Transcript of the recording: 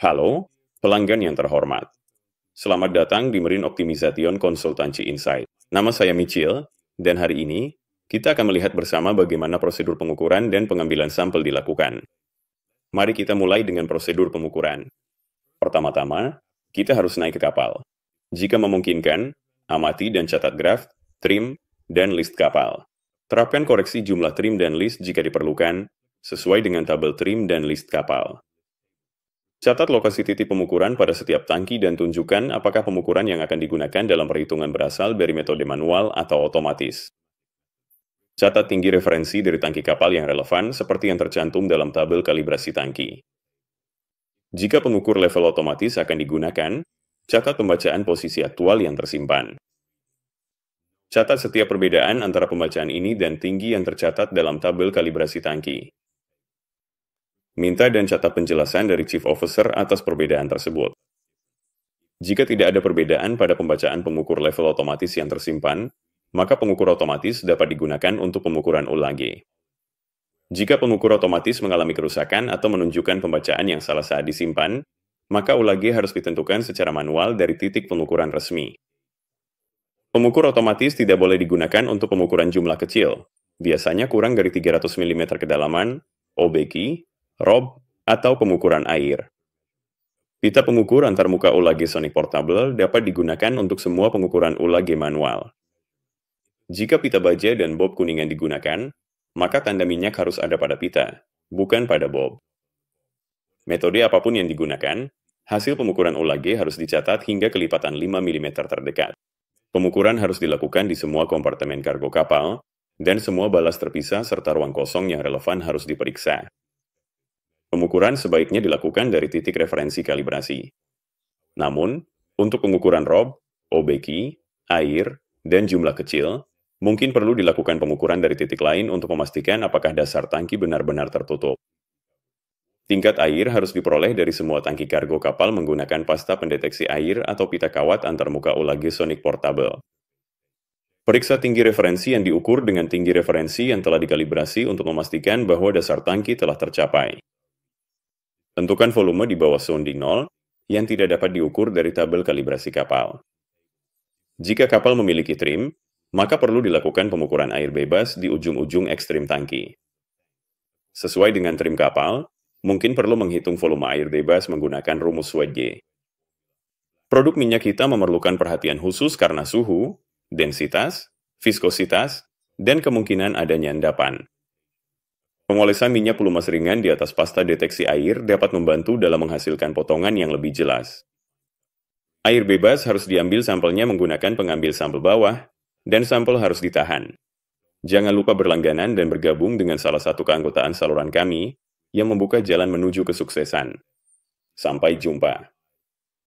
Halo, pelanggan yang terhormat. Selamat datang di Marine Optimization Konsultansi Insight. Nama saya Michil, dan hari ini kita akan melihat bersama bagaimana prosedur pengukuran dan pengambilan sampel dilakukan. Mari kita mulai dengan prosedur pengukuran. Pertama-tama, kita harus naik ke kapal. Jika memungkinkan, amati dan catat graf, trim, dan list kapal. Terapkan koreksi jumlah trim dan list jika diperlukan, sesuai dengan tabel trim dan list kapal. Catat lokasi titik pengukuran pada setiap tangki dan tunjukkan apakah pengukuran yang akan digunakan dalam perhitungan berasal dari metode manual atau otomatis. Catat tinggi referensi dari tangki kapal yang relevan seperti yang tercantum dalam tabel kalibrasi tangki. Jika pengukur level otomatis akan digunakan, catat pembacaan posisi aktual yang tersimpan. Catat setiap perbedaan antara pembacaan ini dan tinggi yang tercatat dalam tabel kalibrasi tangki. Minta dan catat penjelasan dari Chief Officer atas perbedaan tersebut. Jika tidak ada perbedaan pada pembacaan pengukur level otomatis yang tersimpan, maka pengukur otomatis dapat digunakan untuk pengukuran ULAG. Jika pengukur otomatis mengalami kerusakan atau menunjukkan pembacaan yang salah saat disimpan, maka ULAG harus ditentukan secara manual dari titik pengukuran resmi. Pengukur otomatis tidak boleh digunakan untuk pengukuran jumlah kecil, biasanya kurang dari 300 mm kedalaman, OBQ, ROB, atau pengukuran air. Pita pengukur antarmuka ULAG Sonic Portable dapat digunakan untuk semua pengukuran ULAG manual. Jika pita baja dan bob kuningan digunakan, maka tanda minyak harus ada pada pita, bukan pada bob. Metode apapun yang digunakan, hasil pengukuran ULAG harus dicatat hingga kelipatan 5 mm terdekat. Pengukuran harus dilakukan di semua kompartemen kargo kapal, dan semua balas terpisah serta ruang kosong yang relevan harus diperiksa. Pengukuran sebaiknya dilakukan dari titik referensi kalibrasi. Namun, untuk pengukuran ROB, OBQ, air, dan jumlah kecil, mungkin perlu dilakukan pengukuran dari titik lain untuk memastikan apakah dasar tangki benar-benar tertutup. Tingkat air harus diperoleh dari semua tangki kargo kapal menggunakan pasta pendeteksi air atau pita kawat antarmuka ULAG Sonic Portable. Periksa tinggi referensi yang diukur dengan tinggi referensi yang telah dikalibrasi untuk memastikan bahwa dasar tangki telah tercapai. Tentukan volume di bawah sounding 0 yang tidak dapat diukur dari tabel kalibrasi kapal. Jika kapal memiliki trim, maka perlu dilakukan pengukuran air bebas di ujung-ujung ekstrim tangki. Sesuai dengan trim kapal, mungkin perlu menghitung volume air bebas menggunakan rumus Swedge. Produk minyak hitam memerlukan perhatian khusus karena suhu, densitas, viskositas, dan kemungkinan adanya endapan. Pengolesan minyak pelumas ringan di atas pasta deteksi air dapat membantu dalam menghasilkan potongan yang lebih jelas. Air bebas harus diambil sampelnya menggunakan pengambil sampel bawah, dan sampel harus ditahan. Jangan lupa berlangganan dan bergabung dengan salah satu keanggotaan saluran kami yang membuka jalan menuju kesuksesan. Sampai jumpa.